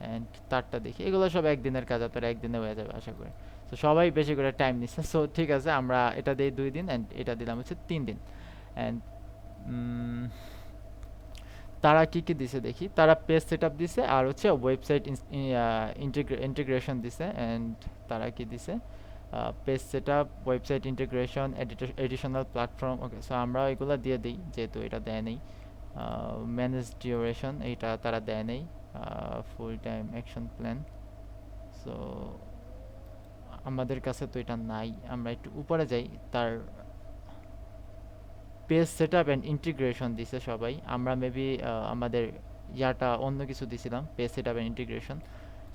অ্যান্ড তারটা দেখি, এগুলো সব একদিনের কাজ, আপনার একদিনে হয়ে যাবে আশা করি। তো সবাই বেশি করে টাইম নিচ্ছে, সো ঠিক আছে, আমরা এটা দিই 2 দিন, অ্যান্ড এটা দিলাম হচ্ছে 3 দিন। অ্যান্ড তারা কি কি দিছে দেখি, তারা পেজ সেট আপ দিছে, আর হচ্ছে ওয়েবসাইট ইন্টিগ্রেশন দিছে। অ্যান্ড তারা কি দিছে, page set up, website integration, additional platform. Okay, so আমরা এগুলো দিয়ে দিই, যেহেতু এটা দেয় নেই। ম্যানেজ ডিউরেশন, এইটা তারা দেয় নেই। Full time action plan, so আমাদের কাছে তো এটা নাই। আমরা একটু উপরে যাই, তার পেজ সেটআপ অ্যান্ড ইন্টিগ্রেশন দিছে সবাই, আমরা মেবি আমাদের ইয়াটা অন্য কিছু দিছিলাম, page setup and integration.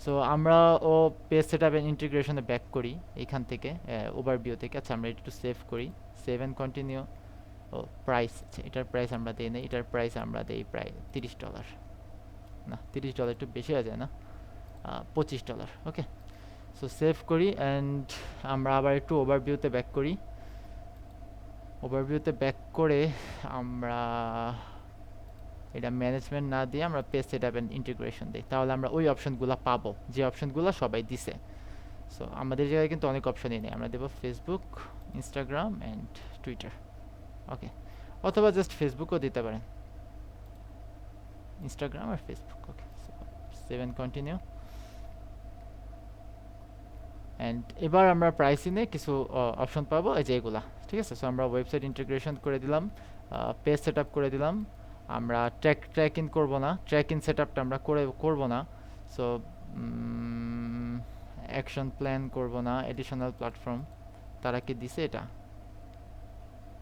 So আমরা ও পেজ সেটআপ অ্যান্ড ইন্টিগ্রেশনে ব্যাক করি এখান থেকে, ওভারভিউ থেকে। আচ্ছা আমরা এটা একটু সেভ করি, সেভ অ্যান্ড কন্টিনিউ। ও প্রাইস, এটার প্রাইস আমরা দিই না, এটার প্রাইস আমরা দিই প্রায় $30। না $30 একটু বেশি হয়ে যায় না, $25। ওকে, সো সেভ করি অ্যান্ড আমরা আবার একটু ওভারভিউতে ব্যাক করি। ওভারভিউতে ব্যাক করে আমরা এটা ম্যানেজমেন্ট না দিয়ে আমরা পেজ সেটআপ অ্যান্ড ইন্টিগ্রেশন দিই, তাহলে আমরা ওই অপশনগুলো পাবো যে অপশনগুলো সবাই দিছে। সো আমাদের জায়গায় কিন্তু অনেক অপশনই নেই, আমরা দেবো Facebook, Instagram and Twitter. Okay, অথবা জাস্ট ফেসবুকও দিতে পারেন, ইনস্টাগ্রাম আর Facebook. Okay, save and continue. And এবার আমরা প্রাইসিংয়ে কিছু অপশন পাবো, এই যে এগুলা, ঠিক আছে। সো আমরা ওয়েবসাইট ইন্টিগ্রেশন করে দিলাম, পেজ সেট আপ করে দিলাম, আমরা ট্র্যাক ইন করবো না, ট্র্যাক ইন সেট আপটা আমরা করবো না। সো অ্যাকশন প্ল্যান করবো না, এডিশনাল প্ল্যাটফর্ম তারা কি দিছে, এটা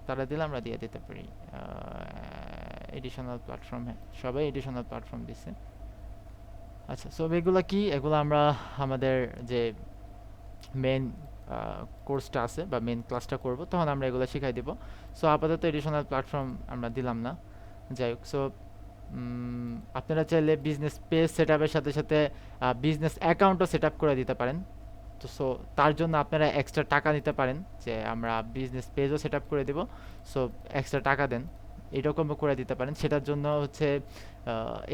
তারা দিলে আমরা দিয়ে দিতে পারি। এডিশনাল প্ল্যাটফর্ম, হ্যাঁ সবাই এডিশনাল প্ল্যাটফর্ম দিছে। আচ্ছা, সো এগুলা কি, এগুলো আমরা আমাদের যে মেন কোর্সটা আছে বা মেন ক্লাসটা করব তখন আমরা এগুলো শিখাই দিব। সো আপাতত এডিশনাল প্ল্যাটফর্ম আমরা দিলাম না, যাই হোক। সো আপনারা চাইলে বিজনেস পেজ সেট আপের সাথে সাথে বিজনেস অ্যাকাউন্টও সেট আপ করে দিতে পারেন। তো সো তার জন্য আপনারা এক্সট্রা টাকা নিতে পারেন, যে আমরা বিজনেস পেজও সেট আপ করে দেবো, সো এক্সট্রা টাকা দেন, এরকমও করে দিতে পারেন। সেটার জন্য হচ্ছে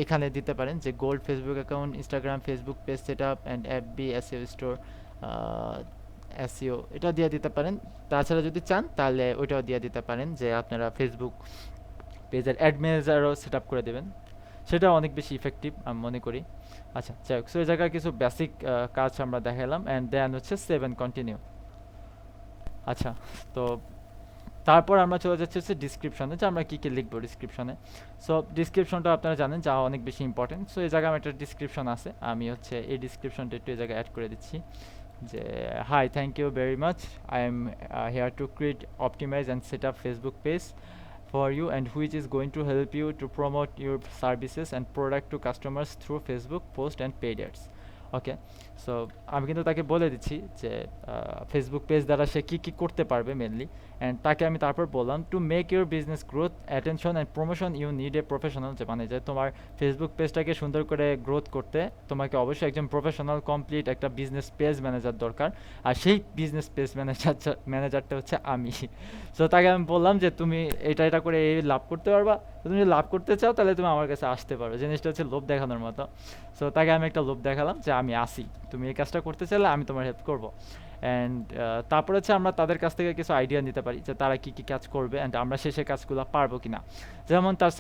এখানে দিতে পারেন যে gold Facebook account, Instagram, Facebook page set up and FB SEO store, SEO, এটা দিয়ে দিতে পারেন। তাছাড়া যদি চান তাহলে ওইটাও দিয়ে দিতে পারেন, যে আপনারা ফেসবুক পেজের অ্যাড ম্যানেজারও সেট আপ করে দেবেন, সেটা অনেক বেশি ইফেক্টিভ আমি মনে করি। আচ্ছা যাই হোক, সো এই জায়গায় কিছু বেসিক কাজ আমরা দেখালাম অ্যান্ড দেন হচ্ছে সেভ অ্যান্ড কন্টিনিউ। আচ্ছা, তো তারপর আমরা চলে যাচ্ছি হচ্ছে ডিসক্রিপশনে, যে আমরা কী কী লিখবো ডিসক্রিপশনে। সো ডিসক্রিপশনটা আপনারা জানেন যা অনেক বেশি ইম্পর্টেন্ট। সো এই জায়গায় আমার একটা ডিসক্রিপশন আছে, আমি হচ্ছে এই ডিসক্রিপশনটা একটু এই জায়গায় অ্যাড করে দিচ্ছি, যে hi, thank you very much, I am here to create, optimize and set up Facebook page for you, and which is going to help you to promote your services and product to customers through Facebook post and paid ads. Okay, so আমি কিন্তু তাকে বলে দিচ্ছি যে Facebook page দ্বারা সে কী কী করতে পারবে mainly, and তাকে আমি তারপর বললাম to make your business growth, attention and promotion you need a professional, যে মানে যে তোমার ফেসবুক পেজটাকে সুন্দর করে গ্রোথ করতে তোমাকে অবশ্যই একজন প্রফেশনাল কমপ্লিট একটা বিজনেস পেজ ম্যানেজার দরকার, আর সেই বিজনেস পেজ ম্যানেজারটা হচ্ছে আমি। সো তাকে আমি বললাম যে তুমি এটা করে এই লাভ করতে পারবা, তুমি যদি লাভ করতে চাও তাহলে তুমি আমার কাছে আসতে পারো। জিনিসটা হচ্ছে লোভ দেখানোর মতো। সো তাকে আমি একটা লোভ দেখালাম যে আমি আসি, তুমি এই কাজটা করতে চাইলে আমি তোমার হেল্প করবো। অ্যান্ড তারপর হচ্ছে আমরা তাদের কাছ থেকে কিছু আইডিয়া নিতে পারি যে তারা কী কী কাজ করবে অ্যান্ড আমরা শেষে কাজগুলো পারবো কিনা। যেমন তার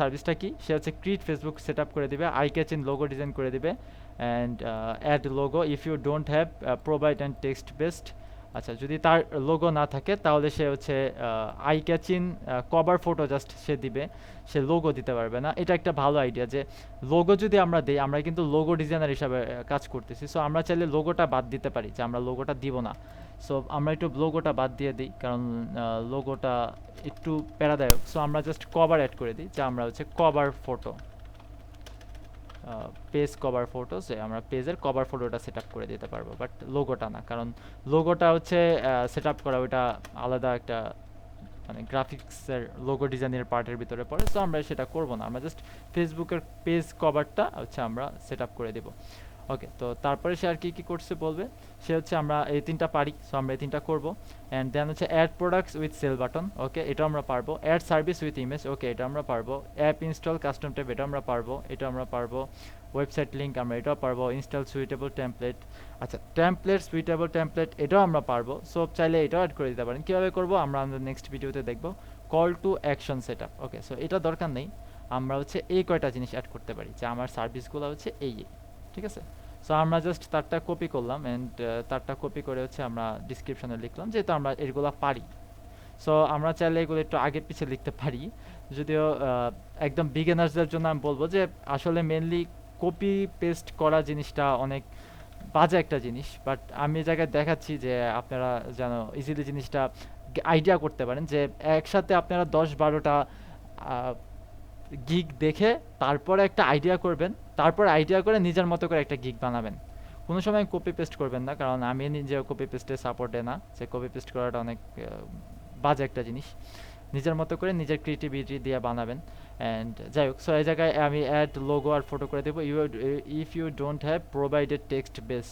সার্ভিসটা কি, সে হচ্ছে ক্রিয়েট ফেসবুক সেট আপ করে দিবে, আই ক্যাচিং লোগো ডিজাইন করে দিবে, and add logo if you don't have, provide and text based. আচ্ছা, যদি তার লোগো না থাকে তাহলে সে হচ্ছে eye catching cover photo just সে দিবে, সে লোগো দিতে পারবে না। এটা একটা ভালো আইডিয়া, যে লোগো যদি আমরা দিই, আমরা কিন্তু লোগো ডিজাইনার হিসাবে কাজ করতেছি। সো আমরা চাইলে লোগোটা বাদ দিতে পারি, যে আমরা লোগোটা দিব না। সো আমরা একটু লোগোটা বাদ দিয়ে দিই, কারণ লোগোটা একটু প্যারাদায়ক। সো আমরা জাস্ট কভার অ্যাড করে দিই, যে আমরা হচ্ছে cover photo, page cover photo, যে আমরা পেজের কভার ফটোটা সেট আপ করে দিতে পারবো, বাট লোগোটা না, কারণ লোগোটা হচ্ছে সেট আপ করা, ওইটা আলাদা একটা মানে গ্রাফিক্সের লোগো ডিজাইনের পার্টের ভিতরে পড়ে। সো আমরা সেটা করব না, আমরা জাস্ট ফেসবুকের পেজ কভারটা হচ্ছে আমরা সেট আপ করে দেবো। ওকে, তো তারপরে সে আর কি কি করছে বলবে, সে হচ্ছে আমরা এই তিনটা পারি, সো আমরা এই তিনটা করবো। অ্যান্ড দেন হচ্ছে add products with sell button, okay এটা আমরা পারবো। Add service with image, okay এটা আমরা পারবো। অ্যাপ ইনস্টল কাস্টম ট্যাব, এটা আমরা পারবো, এটা আমরা পারবো। ওয়েবসাইট লিঙ্ক আমরা এটাও পারবো। ইনস্টল সুইটেবল টেমপ্লেট, আচ্ছা টেমপ্লেট সুইটেবল টেমপ্লেট এটাও আমরা পারবো। সো চাইলে এটাও অ্যাড করে দিতে পারেন। কীভাবে করবো আমরা আমাদের নেক্সট ভিডিওতে দেখবো। Call to action set up, okay so এটা দরকার নেই, আমরা হচ্ছে এই কয়টা জিনিস অ্যাড করতে পারি, যে আমার সার্ভিসগুলো হচ্ছে এই, ঠিক আছে। সো আমরা জাস্ট তারটা কপি করলাম, অ্যান্ড তারটা কপি করে হচ্ছে আমরা ডিসক্রিপশনে লিখলাম, যেহেতু আমরা এগুলো পারি। সো আমরা চাইলে এগুলো একটু আগে পিছে লিখতে পারি, যদিও একদম বিগিনার্সদের জন্য আমি বলবো যে আসলে মেনলি কপি পেস্ট করা জিনিসটা অনেক বাজে একটা জিনিস, বাট আমি এই জায়গায় দেখাচ্ছি যে আপনারা যেন ইজিলি জিনিসটা আইডিয়া করতে পারেন যে একসাথে আপনারা 10-12টা গিগ দেখে তারপরে একটা আইডিয়া করবেন, তারপর আইডিয়া করে নিজের মতো করে একটা গিগ বানাবেন। কোনো সময় কপি পেস্ট করবেন না, কারণ আমি নিজেও কপি পেস্টের সাপোর্টে না, যে কপি পেস্ট করাটা অনেক বাজে একটা জিনিস। নিজের মতো করে নিজের ক্রিয়েটিভিটি দিয়ে বানাবেন। অ্যান্ড যাই হোক, সো এই জায়গায় আমি অ্যাড লোগো আর ফটো করে দেবো। If you don't have provided text base.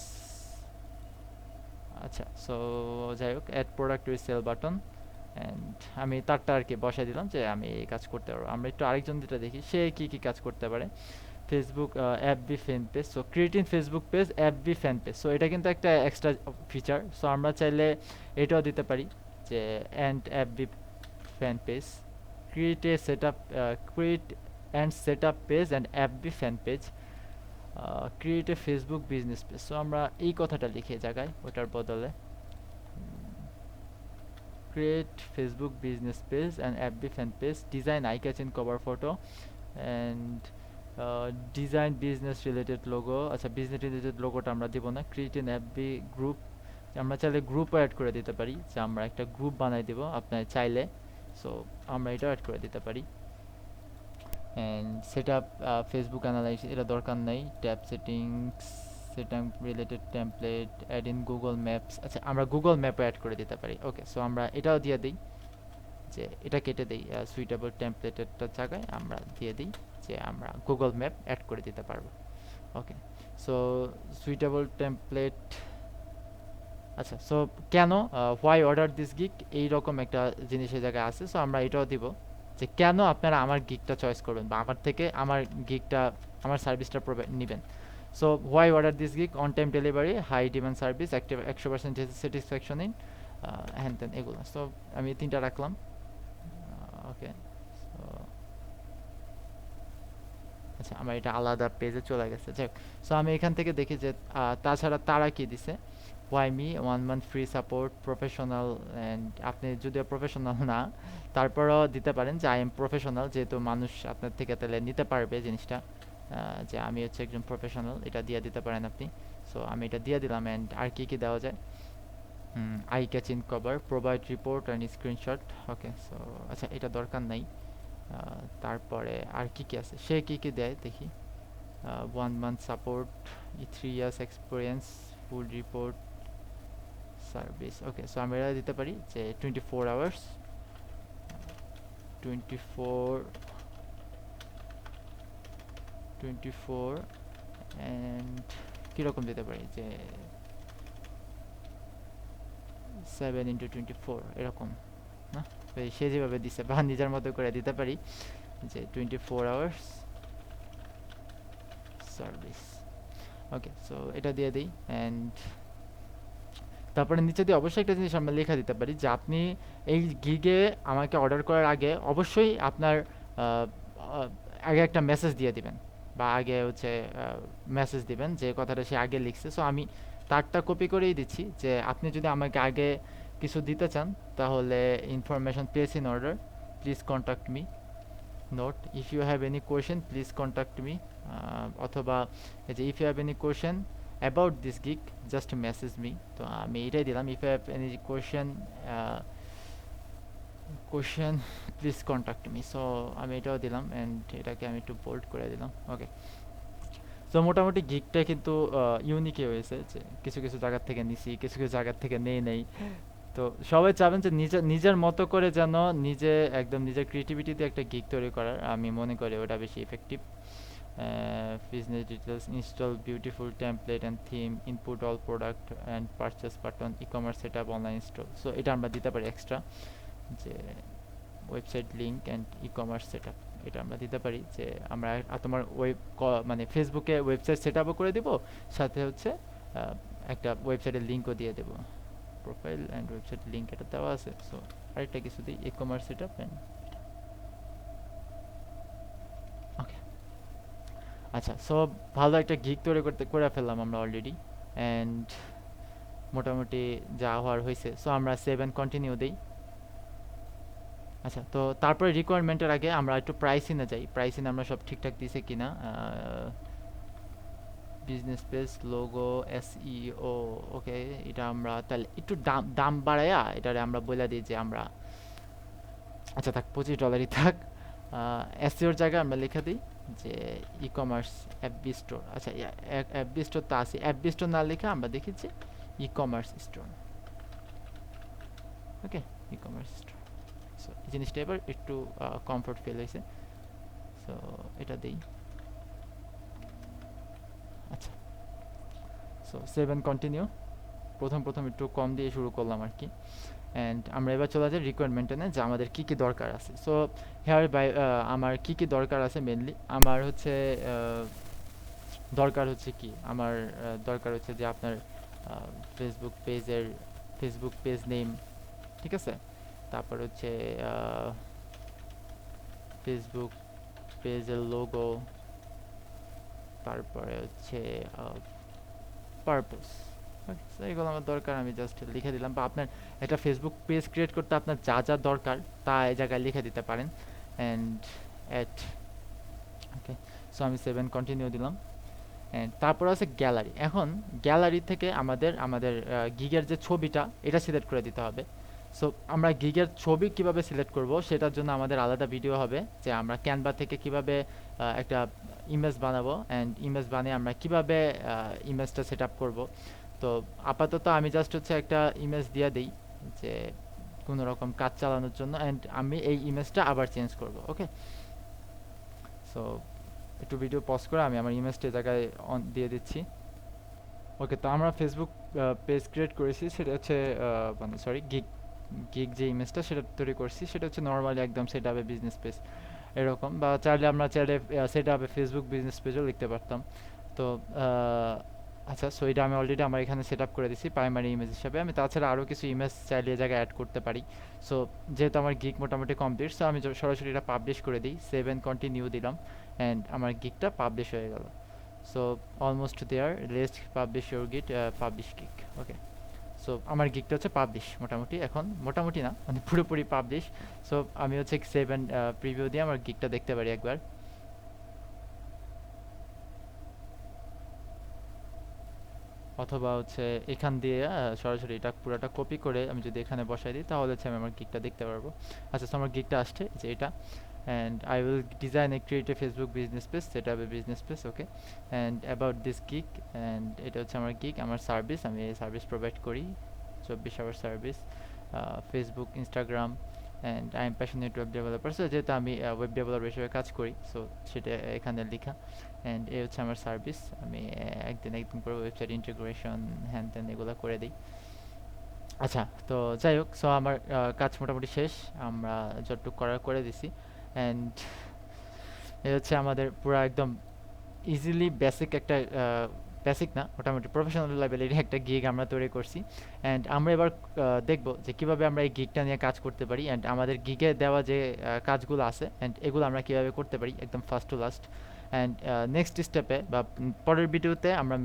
আচ্ছা, সো যাই হোক, add product resell button, and আমি তারটা আর কি বসাই দিলাম যে আমি এই কাজ করতে পারবো। আমরা একটু আরেকজন যেটা দেখি সে কি কি কাজ করতে পারে। Facebook FB fan page, so creating Facebook page FB fan page, so এটা কিন্তু একটা এক্সট্রা ফিচার। সো আমরা চাইলে এটাও দিতে পারি যে and FB fan page, create a set up, create and set up page and FB fan page, create a Facebook business page. So আমরা এই কথাটা লিখে জায়গায় ওটার বদলে create Facebook business page and FB fan page, design eye-catching cover photo, and design business related logo। আচ্ছা, business related লোগোটা আমরা দিব না। create an FB group, আমরা চাইলে গ্রুপও অ্যাড করে দিতে পারি, যে আমরা একটা গ্রুপ বানাই দিব আপনার চাইলে। সো আমরা এটাও অ্যাড করে দিতে পারি। And set up Facebook analysis, এটা দরকার নেই। Tab settings, setup related template, add in Google Maps. আচ্ছা, আমরা গুগল ম্যাপও অ্যাড করে দিতে পারি। ওকে, সো আমরা এটাও দিয়ে দিই, যে এটা কেটে দিই, সুইটেবল টেমপ্লেটেরটা জায়গায় আমরা দিয়ে দিই যে আমরা গুগল ম্যাপ অ্যাড করে দিতে পারবো। ওকে, সো সুইটেবল টেমপ্লেট। আচ্ছা, সো কেন, হোয়াই অর্ডার দিস গিগ, এইরকম একটা জিনিসের জায়গায় আছে। সো আমরা এটাও দিব যে কেন আপনারা আমার গিগটা চয়েস করবেন, বা আমার থেকে আমার গিগটা, আমার সার্ভিসটা নেবেন। So why order this gig, on time delivery, high demand service, 100% satisfaction in হ্যান তেন, এগুলো। সো আমি 3টা রাখলাম। ওকে, সো আচ্ছা, আমার এটা আলাদা পেজে চলে গেছে। যাই হোক, সো আমি এখান থেকে দেখি যে তাছাড়া তারা কি দিছে। Y me 1 month free support, professional, and আপনি যদিও প্রফেশনাল না, তারপরও দিতে পারেন যে আই এম প্রফেশনাল, যেহেতু মানুষ আপনার থেকে তাহলে নিতে পারবে জিনিসটা, যে আমি হচ্ছে একজন প্রফেশনাল, এটা দিয়ে দিতে পারেন আপনি। সো আমি এটা দিয়ে দিলাম। অ্যান্ড আর কি কি দেওয়া যায়, eye catching cover, provide report and screenshot. Okay, so আচ্ছা, এটা দরকার নাই। তারপরে আর কি কি আছে, সে কি কি দেয় দেখি। 1 মান্থ সাপোর্ট, 3 ইয়ার্স এক্সপিরিয়েন্স, ফুল রিপোর্ট সার্ভিস। ওকে, সো আমরা এটা দিতে পারি যে 24 আওয়ার্স, 24 24, অ্যান্ড কীরকম দিতে পারি যে 7 × 24 এরকম না, সে যেভাবে দিছে বা নিজের মতো করে দিতে পারি যে 24 আওয়ার্স সার্ভিস। ওকে, সো এটা দিয়ে দিই। অ্যান্ড তারপরে নিচে দিয়ে অবশ্যই একটা জিনিস আমরা লেখা দিতে পারি যে আপনি এই গিগে আমাকে অর্ডার করার আগে অবশ্যই আপনার আগে একটা মেসেজ দিয়ে দিবেন, বা আগে হচ্ছে মেসেজ দিবেন যে কথাটা সে আগে লিখছে। সো আমি তারটা কপি করেই দিচ্ছি যে আপনি যদি আমাকে আগে কিছু দিতে চান তাহলে information place in order, please contact me, note if you have any question please contact me, অথবা এই যে if you have any question about this gig just message me। তো আমি এটাই দিলাম, if you have any question please contact me। So আমি এটাও দিলাম, অ্যান্ড এটাকে আমি একটু বোল্ড করে দিলাম। ওকে, সো মোটামুটি গিগটা কিন্তু ইউনিকই হয়েছে, যে কিছু কিছু জায়গার থেকে নিছি, কিছু কিছু জায়গার থেকে নেই। তো সবাই চাবেন যে নিজের মতো করে যেন নিজে একদম নিজের ক্রিয়েটিভিটিতে একটা গিগ তৈরি করার, আমি মনে করি ওটা বেশি effective. business details, install beautiful template and theme, input all product and purchase button, e-commerce setup, online store। So এটা আমরা দিতে পারি এক্সট্রা, যে website link and e-commerce setup, এটা আমরা দিতে পারি যে আমরা তোমার মানে ফেসবুকে ওয়েবসাইট সেটআপও করে দিব, সাথে হচ্ছে একটা ওয়েবসাইটের লিঙ্কও দিয়ে দেবো, প্রোফাইল অ্যান্ড ওয়েবসাইট লিঙ্ক এটা দেওয়া আছে। সো আরেকটা কিছু দিই, ই-কমার্স সেটআপ অ্যান্ড ওকে। আচ্ছা, সো ভালো একটা গিগ তৈরি করে ফেললাম আমরা অলরেডি, অ্যান্ড মোটামুটি যা হওয়ার হয়েছে। সো আমরা সেভ অ্যান্ড কন্টিনিউ দিই। আচ্ছা, তো তারপরে রিকোয়ারমেন্টের আগে আমরা একটু প্রাইসিনে যাই, প্রাইসিনে আমরা সব ঠিকঠাক দিছে কিনা। Business page logo SEO. Okay, এটা আমরা তাহলে একটু দাম দাম বাড়াইয়া এটারে আমরা বলে দিই যে আমরা, আচ্ছা থাক $25 থাক। এসইওর জায়গায় আমরা লিখে দিই যে ই কমার্স এফবি স্টোর। আচ্ছা, এফবি স্টোর তো আছে, এফবি স্টোর না লিখে আমরা দেখি যে ই কমার্স স্টোর। ওকে, ই কমার্স স্টোর। সো এই জিনিসটা এবার একটু কমফোর্ট ফিল হয়েছে। সো এটা দিই। আচ্ছা, সো সেভ অ্যান্ড কন্টিনিউ। প্রথম একটু কম দিয়ে শুরু করলাম আর কি। অ্যান্ড আমরা এবার চলে যাই রিকোয়ারমেন্টে, যে আমাদের কী কী দরকার আছে। সো হেয়ার বাই আমার কী কী দরকার আছে মেনলি, আমার হচ্ছে দরকার হচ্ছে কি, আমার দরকার হচ্ছে যে আপনার ফেসবুক পেজ নেম, ঠিক আছে। তারপর হচ্ছে ফেসবুক পেজের লোগো, তারপরে হচ্ছে পারপোজ। এগুলো আমার দরকার, আমি জাস্ট লিখে দিলাম। বা আপনার একটা ফেসবুক পেজ ক্রিয়েট করতে আপনার যা যা দরকার তা এই জায়গায় লিখে দিতে পারেন। অ্যান্ড অ্যাট, ওকে, সো আমি 7 কন্টিনিউ দিলাম। অ্যান্ড তারপর আছে গ্যালারি। এখন গ্যালারি থেকে আমাদের গিগের যে ছবিটা এটা সিলেক্ট করে দিতে হবে। সো আমরা গিগের ছবি কিভাবে সিলেক্ট করব সেটার জন্য আমাদের আলাদা ভিডিও হবে, যে আমরা ক্যানভা থেকে কিভাবে একটা ইমেজ বানাবো, অ্যান্ড ইমেজ বানিয়ে আমরা কিভাবে ইমেজটা সেট আপ করবো। তো আপাতত আমি জাস্ট হচ্ছে একটা ইমেজ দিয়ে দিই যে কোনো রকম কাজ চালানোর জন্য, অ্যান্ড আমি এই ইমেজটা আবার চেঞ্জ করব। ওকে, সো একটু ভিডিও পজ করে আমি আমার ইমেজটা জায়গায় অন দিয়ে দিচ্ছি। ওকে, তো আমরা ফেসবুক পেজ ক্রিয়েট করেছি, সেটা হচ্ছে মানে সরি গিগ যে ইমেজটা সেটা তৈরি করছি সেটা হচ্ছে নর্মালি একদম সেট আপে বিজনেস পেজ এরকম, বা আমরা চাইলে সেট আপে ফেসবুক বিজনেস পেজও লিখতে পারতাম। তো আচ্ছা, সো এটা আমি অলরেডি আমার এখানে সেট আপ করে দিচ্ছি প্রাইমারি ইমেজ হিসাবে। আমি তাছাড়া আরও কিছু ইমেজ চাইলে এই জায়গায় অ্যাড করতে পারি। সো যেহেতু আমার গিগ মোটামুটি কমপ্লিট, সো আমি সরাসরি এটা পাবলিশ করে দিই। 7 কন্টিনিউ দিলাম, অ্যান্ড আমার গিগটা পাবলিশ হয়ে গেল। So almost there, let's publish your gig, publish gig. Okay, so আমার গিগটা হচ্ছে পাবলিশ, মোটামুটি এখন, মোটামুটি না মানে পুরোপুরি পাবলিশ। সো আমি হচ্ছে 7 প্রিভিউ দিয়ে আমার গিগটা দেখতে পারি একবার। অথবা হচ্ছে এখান দিয়ে সরাসরি এটা পুরোটা কপি করে আমি যদি এখানে বসাই দিই তাহলে হচ্ছে আমি আমার গিগটা দেখতে পারবো। আচ্ছা, আমার গিগটা আসছে যে এটা, and I will design a create a Facebook business page, set up a business page, okay, and about this gig, and এটা হচ্ছে আমার গিগ, আমার সার্ভিস, আমি এই সার্ভিস প্রোভাইড করি 24 hour service, Facebook, Instagram, and I am passionate web developer. So যেহেতু আমি web developer হিসেবে কাজ করি, সো সেটা এখানে লেখা। অ্যান্ড এই হচ্ছে আমার সার্ভিস, আমি একদিন করে ওয়েবসাইট ইন্টিগ্রেশন হ্যান ত্যান এগুলো করে দিই। আচ্ছা, তো যাই হোক, সো আমার কাজ মোটামুটি শেষ, আমরা যতটুকু করার করে দিছি। অ্যান্ড এই হচ্ছে আমাদের পুরো একদম ইজিলি বেসিক একটা, বেসিক না মোটামুটি প্রফেশনাল লেভেলের একটা গিগ আমরা তৈরি করছি। অ্যান্ড আমরা এবার দেখব যে কীভাবে আমরা এই গিগটা নিয়ে কাজ করতে পারি, অ্যান্ড আমাদের গিগে দেওয়া যে কাজগুলো আছে অ্যান্ড এগুলো আমরা কীভাবে করতে পারি একদম first to last. And next স্টেপে বা পরের ভিডিওতে আমরা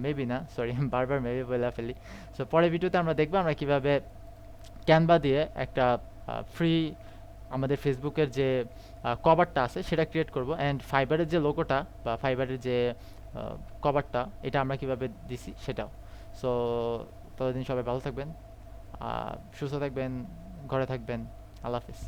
মেবি না সরি বারবার মেবি বলে ফেলি। সো পরের ভিডিওতে আমরা দেখবো আমরা কীভাবে ক্যানভা দিয়ে একটা ফ্রি আমাদের ফেসবুকের যে কভারটা আছে সেটা ক্রিয়েট করব, অ্যান্ড ফাইবারের যে লোগোটা বা ফাইবারের যে কভারটা এটা আমরা কিভাবে দিছি সেটাও। সো ততদিন সবাই ভালো থাকবেন, সুস্থ থাকবেন, ঘরে থাকবেন। আল্লাহ হাফিজ।